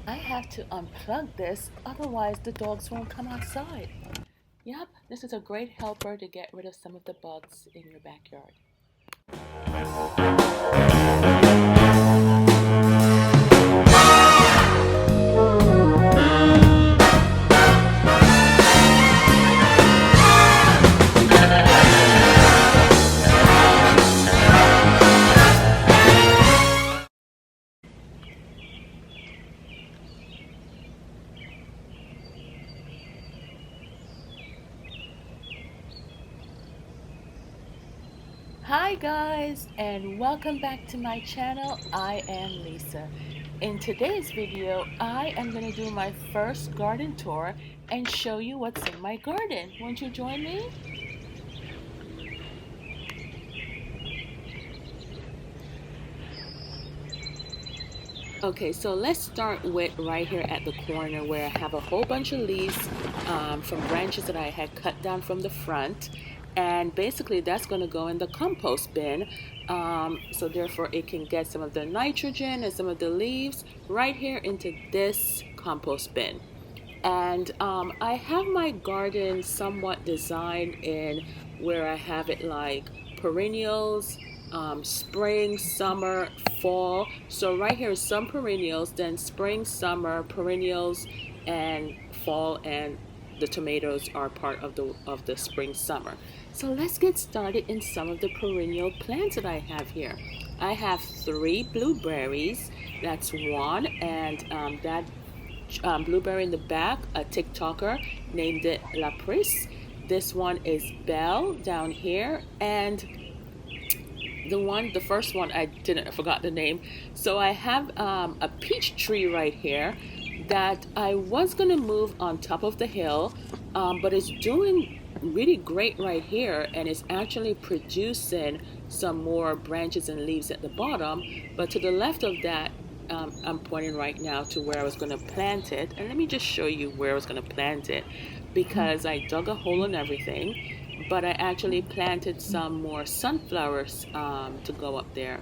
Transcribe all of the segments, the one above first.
I have to unplug this, otherwise the dogs won't come outside. Yep, this is a great helper to get rid of some of the bugs in your backyard. Hi guys, and welcome back to my channel. I am Lisa. In today's video, I am going to do my first garden tour and show you what's in my garden. Won't you join me? Okay, so let's start with right here at the corner where I have a whole bunch of leaves from branches that I had cut down from the front. And basically that's going to go in the compost bin. So therefore it can get some of the nitrogen and some of the leaves right here into this compost bin. And I have my garden somewhat designed in where I have it like perennials, spring, summer, fall. So right here is some perennials, then spring, summer, perennials, and fall, and the tomatoes are part of the spring, summer. So let's get started in some of the perennial plants that I have here. I have 3 blueberries. That's one, and that blueberry in the back, a TikToker named it La Pris. This one is Belle down here, and the first one I forgot the name. So I have a peach tree right here that I was gonna move on top of the hill, but it's doing really great right here, and it's actually producing some more branches and leaves at the bottom. But to the left of that, I'm pointing right now to where I was going to plant it, and let me just show you where I was going to plant it, because I dug a hole and everything, but I actually planted some more sunflowers to go up there,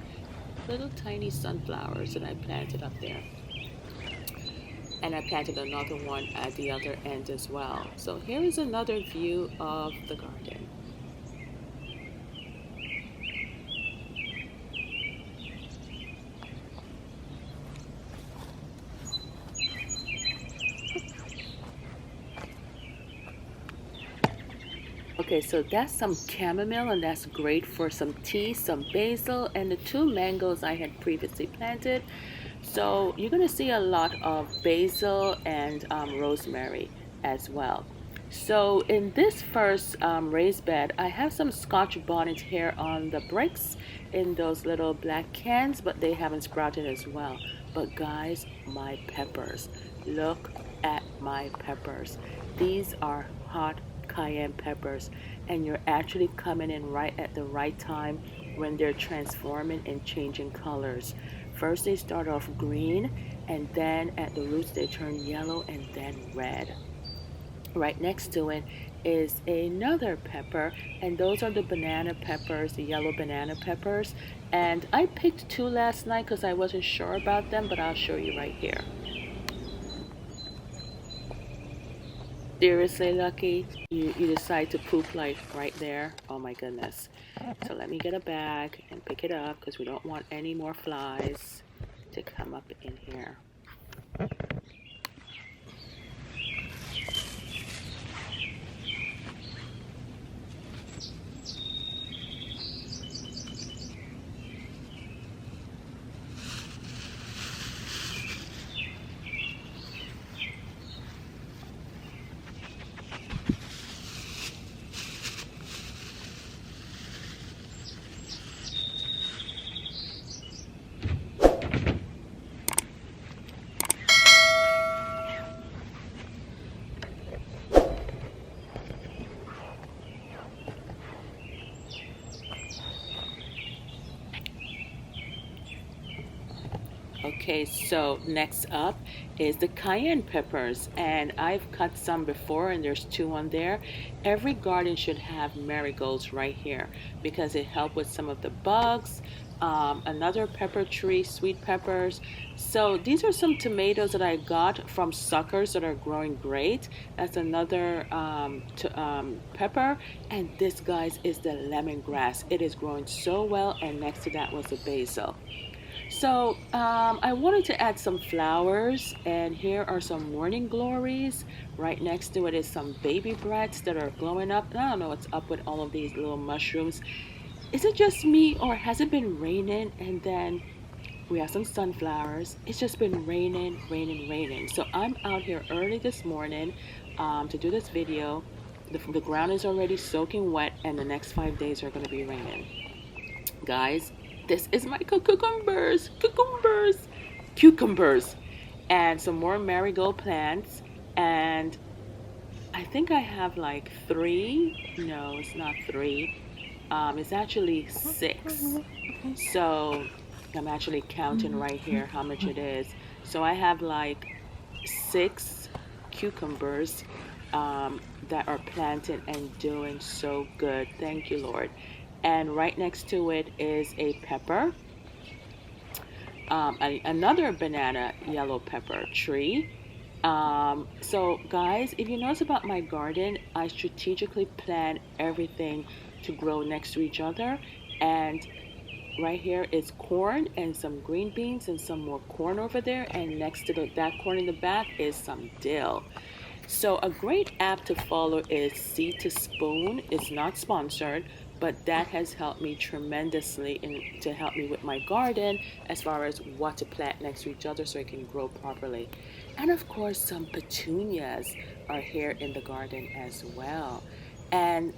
little tiny sunflowers that I planted up there, and I planted another one at the other end as well. So here is another view of the garden. Okay, so that's some chamomile, and that's great for some tea, some basil, and the 2 mangoes I had previously planted. So you're going to see a lot of basil and rosemary as well. So in this first raised bed, I have some Scotch bonnet here on the bricks in those little black cans, but they haven't sprouted as well. But guys, my peppers, look at my peppers. These are hot cayenne peppers, and you're actually coming in right at the right time when they're transforming and changing colors. First they start off green, and then at the roots they turn yellow and then red. Right next to it is another pepper, and those are the banana peppers, the yellow banana peppers. And I picked 2 last night because I wasn't sure about them, but I'll show you right here. Seriously, Lucky, you decide to poop like right there. Oh my goodness. So let me get a bag and pick it up because we don't want any more flies to come up in here. Okay, so next up is the cayenne peppers, and I've cut some before, and there's 2 on there. Every garden should have marigolds right here because it helps with some of the bugs. Another pepper tree, sweet peppers. So these are some tomatoes that I got from suckers that are growing great. That's another pepper, and this, guys, is the lemongrass. It is growing so well, and next to that was the basil. So I wanted to add some flowers, and here are some morning glories. Right next to it is some baby brats that are glowing up. I don't know what's up with all of these little mushrooms. Is it just me, or has it been raining? And then we have some sunflowers. It's just been raining, raining, raining. So I'm out here early this morning to do this video. The ground is already soaking wet, and the next 5 days are going to be raining. Guys, this is my cucumbers, and some more marigold plants. And I think I have like 3. No, it's not 3. It's actually 6. So I'm actually counting right here how much it is. So I have like 6 cucumbers that are planted and doing so good. Thank you, Lord. And right next to it is a pepper, another banana yellow pepper tree. So guys, if you notice about my garden, I strategically plan everything to grow next to each other. And right here is corn and some green beans and some more corn over there. And next to that corn in the back is some dill. So a great app to follow is Seed to Spoon. It's not sponsored, but that has helped me tremendously to help me with my garden as far as what to plant next to each other so it can grow properly. And of course, some petunias are here in the garden as well. And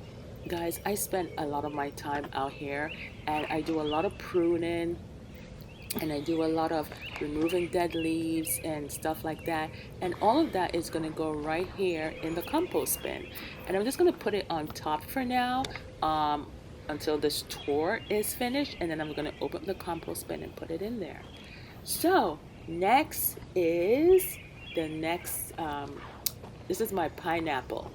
guys, I spend a lot of my time out here, and I do a lot of pruning, and I do a lot of removing dead leaves and stuff like that. And all of that is going to go right here in the compost bin. And I'm just going to put it on top for now until this tour is finished. And then I'm going to open the compost bin and put it in there. So next is this is my pineapple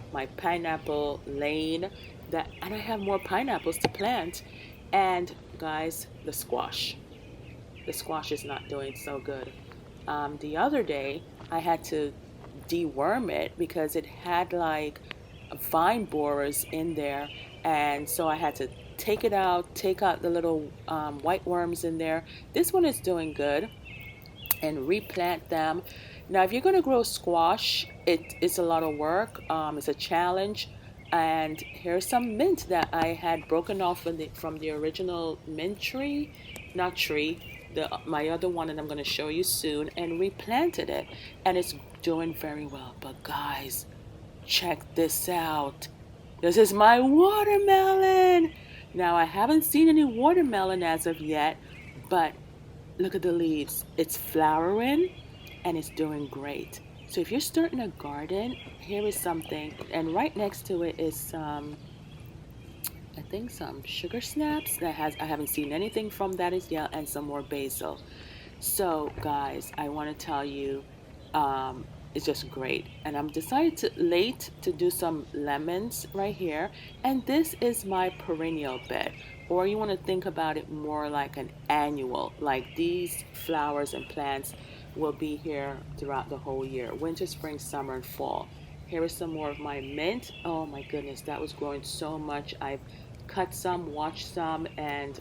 lane, and I have more pineapples to plant. And guys, the squash is not doing so good. The other day I had to deworm it because it had like vine borers in there, and so I had to take out the little white worms in there. This one is doing good, and replant them. Now if you're going to grow squash, it's a lot of work. It's a challenge. And here's some mint that I had broken off from the original mint tree, not tree, my other one, and I'm going to show you soon, and replanted it, and it's doing very well. But guys, check this out. This is my watermelon. Now I haven't seen any watermelon as of yet, but look at the leaves. It's flowering and it's doing great. So if you're starting a garden, here is something, and right next to it is some sugar snaps I haven't seen anything from that as yet, and some more basil. So guys, I want to tell you, it's just great. And I'm decided late to do some lemons right here, and this is my perennial bed, or you want to think about it more like an annual, like these flowers and plants will be here throughout the whole year, winter, spring, summer, and fall. Here is some more of my mint. Oh my goodness, that was growing so much. I've cut some, washed some, and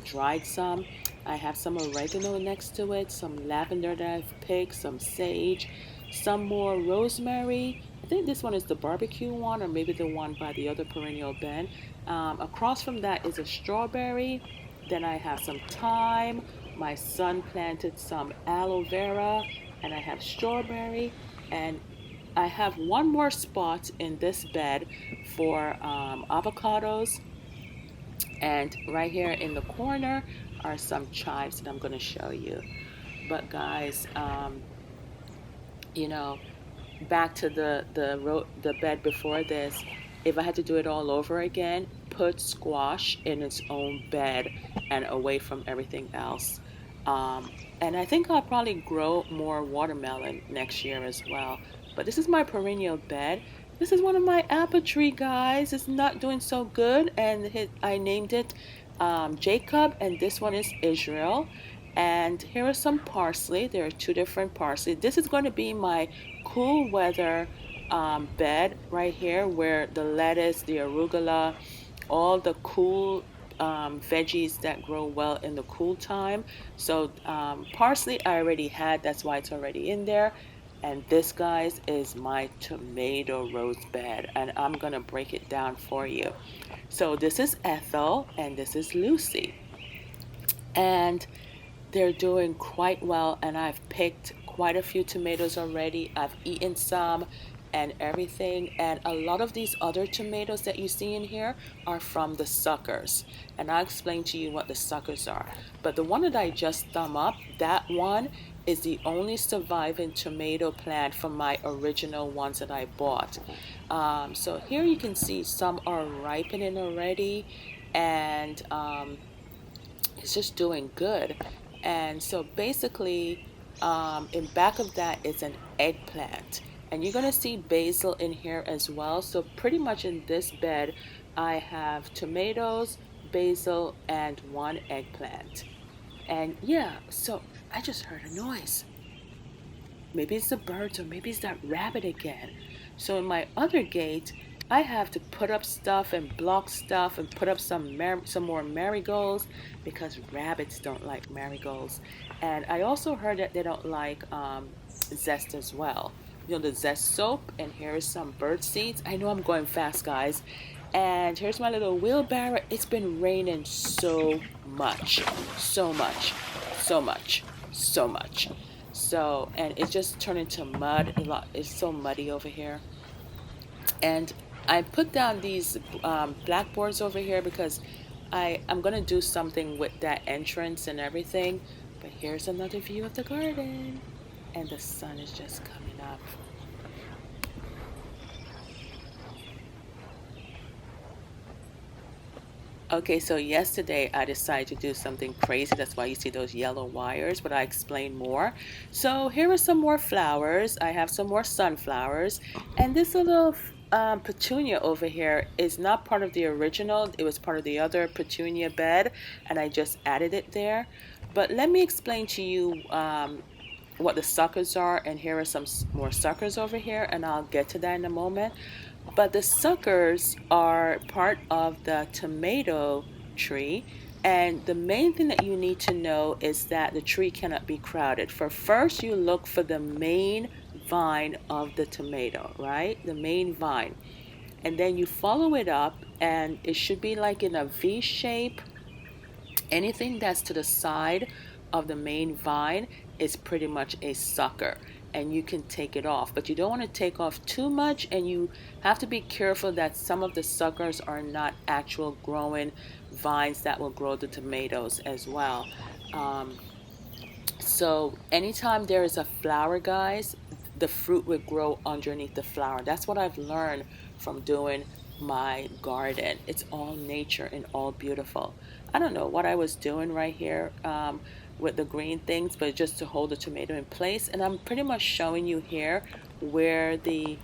dried some. I have some oregano next to it, some lavender that I've picked, some sage, some more rosemary. I think this one is the barbecue one, or maybe the one by the other perennial bin. Across from that is a strawberry. Then I have some thyme. My son planted some aloe vera, and I have strawberry, and I have one more spot in this bed for avocados. And right here in the corner are some chives that I'm going to show you. But guys, back to the bed before this, if I had to do it all over again, put squash in its own bed and away from everything else. And I think I'll probably grow more watermelon next year as well. But this is my perennial bed. This is one of my apple tree guys. It's not doing so good, and I named it Jacob, and this one is Israel. And here are some parsley. There are two different parsley. This is going to be my cool weather bed right here, where the lettuce, the arugula, all the cool veggies that grow well in the cool time. So parsley I already had, that's why it's already in there. And this, guys, is my tomato rose bed, and I'm gonna break it down for you. So this is Ethel, and this is Lucy, and they're doing quite well, and I've picked quite a few tomatoes already. I've eaten some and everything, and a lot of these other tomatoes that you see in here are from the suckers, and I'll explain to you what the suckers are. But the one that I just thumb up, that one is the only surviving tomato plant from my original ones that I bought. So here you can see some are ripening already, and it's just doing good. And so basically, in back of that is an eggplant. And you're going to see basil in here as well. So pretty much in this bed, I have tomatoes, basil, and one eggplant. And yeah, so I just heard a noise. Maybe it's the birds, or maybe it's that rabbit again. So in my other gate, I have to put up stuff and block stuff and put up some more marigolds, because rabbits don't like marigolds. And I also heard that they don't like zest as well. You know, the zest soap. And here is some bird seeds. I know I'm going fast, guys. And here's my little wheelbarrow. It's been raining so much, so much, so much, so much. So, and it just turned into mud. It's so muddy over here. And I put down these blackboards over here because I'm going to do something with that entrance and everything. But here's another view of the garden. And the sun is just coming up. Okay, so yesterday I decided to do something crazy. That's why you see those yellow wires, but I explain more. So here are some more flowers. I have some more sunflowers. And this little petunia over here is not part of the original. It was part of the other petunia bed, and I just added it there. But let me explain to you what the suckers are. And here are some more suckers over here, and I'll get to that in a moment. But the suckers are part of the tomato tree, and the main thing that you need to know is that the tree cannot be crowded. For first, you look for the main vine of the tomato, right? The main vine. And then you follow it up, and it should be like in a V shape. Anything that's to the side of the main vine is pretty much a sucker, and you can take it off, but you don't want to take off too much, and you have to be careful that some of the suckers are not actual growing vines that will grow the tomatoes as well. So anytime there is a flower, guys, the fruit will grow underneath the flower. That's what I've learned from doing my garden. It's all nature and all beautiful. I don't know what I was doing right here with the green things, but just to hold the tomato in place. And I'm pretty much showing you here where the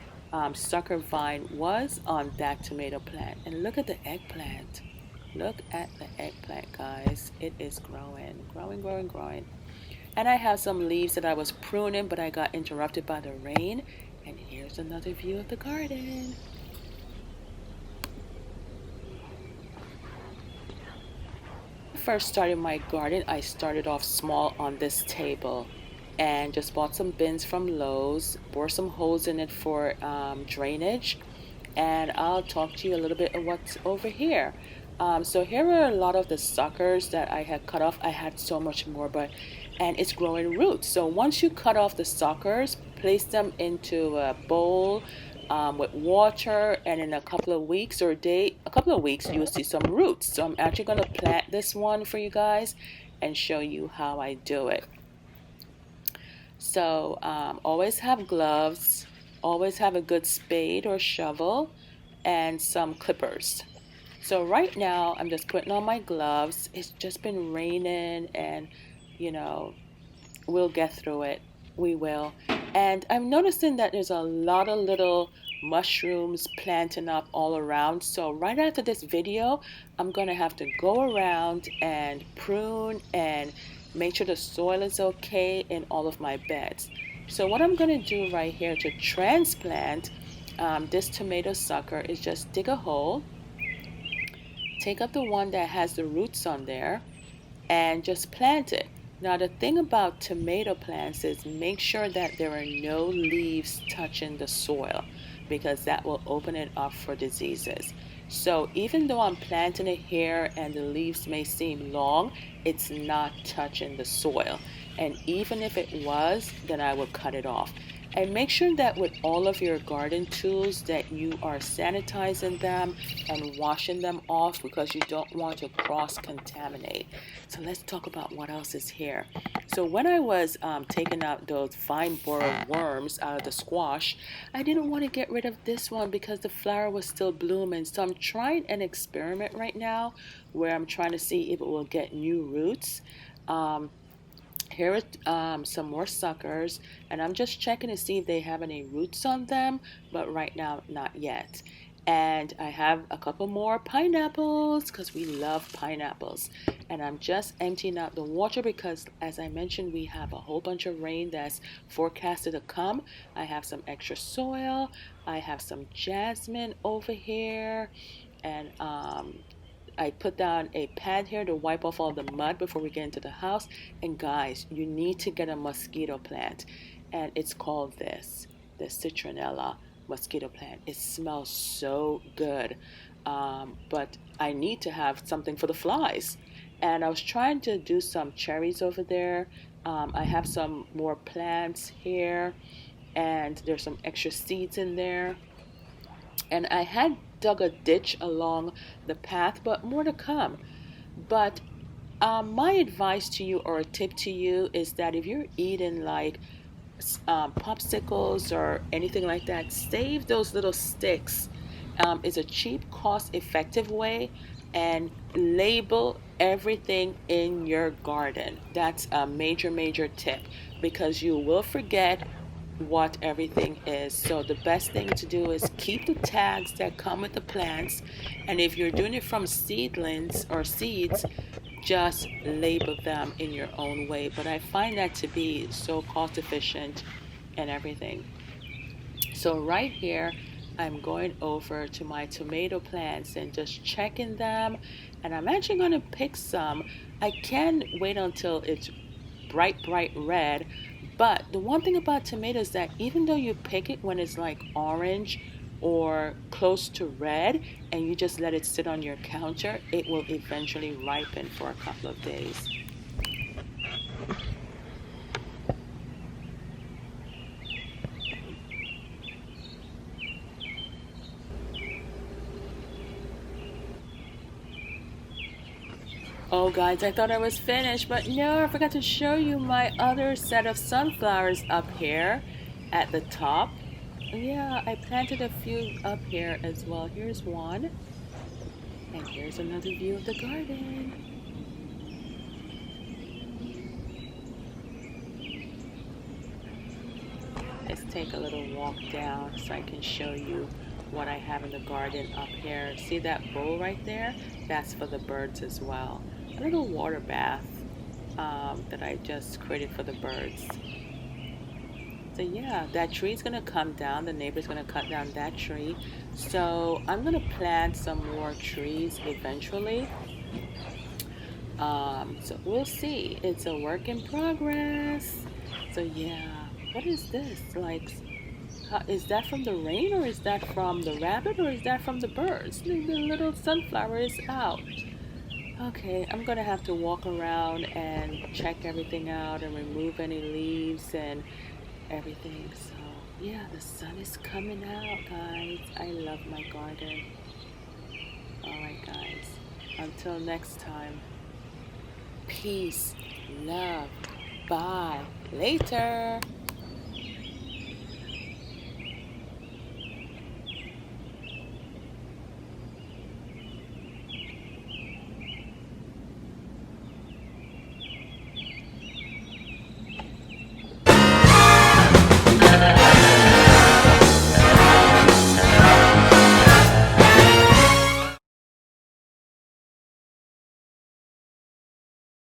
sucker vine was on that tomato plant. And look at the eggplant. Look at the eggplant, guys. It is growing, growing, growing, growing. And I have some leaves that I was pruning, but I got interrupted by the rain. And here's another view of the garden. First started my garden, I started off small on this table and just bought some bins from Lowe's, bored some holes in it for drainage, and I'll talk to you a little bit of what's over here. So here are a lot of the suckers that I had cut off. I had so much more, and it's growing roots. So once you cut off the suckers, place them into a bowl with water, and in a couple of weeks you will see some roots. So I'm actually going to plant this one for you guys and show you how I do it. So always have gloves, always have a good spade or shovel, and some clippers. So right now I'm just putting on my gloves. It's just been raining, and you know, we'll get through it. We will. And I'm noticing that there's a lot of little mushrooms planting up all around. So right after this video, I'm going to have to go around and prune and make sure the soil is okay in all of my beds. So what I'm going to do right here to transplant this tomato sucker is just dig a hole, take up the one that has the roots on there, and just plant it. Now the thing about tomato plants is make sure that there are no leaves touching the soil, because that will open it up for diseases. So even though I'm planting it here and the leaves may seem long, it's not touching the soil. And even if it was, then I would cut it off. And make sure that with all of your garden tools that you are sanitizing them and washing them off, because you don't want to cross-contaminate. So let's talk about what else is here. So when I was taking out those fine borer worms out of the squash, I didn't want to get rid of this one because the flower was still blooming. So I'm trying an experiment right now where I'm trying to see if it will get new roots. Here are some more suckers, and I'm just checking to see if they have any roots on them, but right now, not yet. And I have a couple more pineapples because we love pineapples. And I'm just emptying out the water because, as I mentioned, we have a whole bunch of rain that's forecasted to come. I have some extra soil. I have some jasmine over here, and I put down a pad here to wipe off all the mud before we get into the house. And guys, you need to get a mosquito plant, and it's called the Citronella mosquito plant. It smells so good, but I need to have something for the flies. And I was trying to do some cherries over there. I have some more plants here, and there's some extra seeds in there. And I had dug a ditch along the path, but more to come. But my advice to you, or a tip to you, is that if you're eating like popsicles or anything like that, save those little sticks. It's a cheap, cost-effective way, and label everything in your garden. That's a major, major tip, because you will forget what everything is. So the best thing to do is keep the tags that come with the plants, and if you're doing it from seedlings or seeds, just label them in your own way. But I find that to be so cost efficient and everything. So right here, I'm going over to my tomato plants and just checking them, and I'm actually going to pick some. I can wait until it's bright red, but the one thing about tomatoes is that even though you pick it when it's like orange or close to red, and you just let it sit on your counter, it will eventually ripen for a couple of days. Oh guys, I thought I was finished, but no, I forgot to show you my other set of sunflowers up here at the top. Yeah, I planted a few up here as well. Here's one, and here's another view of the garden. Let's take a little walk down so I can show you what I have in the garden up here. See that bowl right there? That's for the birds as well. A little water bath that I just created for the birds. So yeah, that tree is going to come down. The neighbor's going to cut down that tree. So I'm going to plant some more trees eventually. So we'll see. It's a work in progress. So yeah, what is this? Like, is that from the rain, or is that from the rabbit, or is that from the birds? The little sunflower is out. Okay, I'm gonna have to walk around and check everything out and remove any leaves and everything. So yeah, the sun is coming out, guys. I love my garden. Alright guys, until next time, peace, love, bye, later.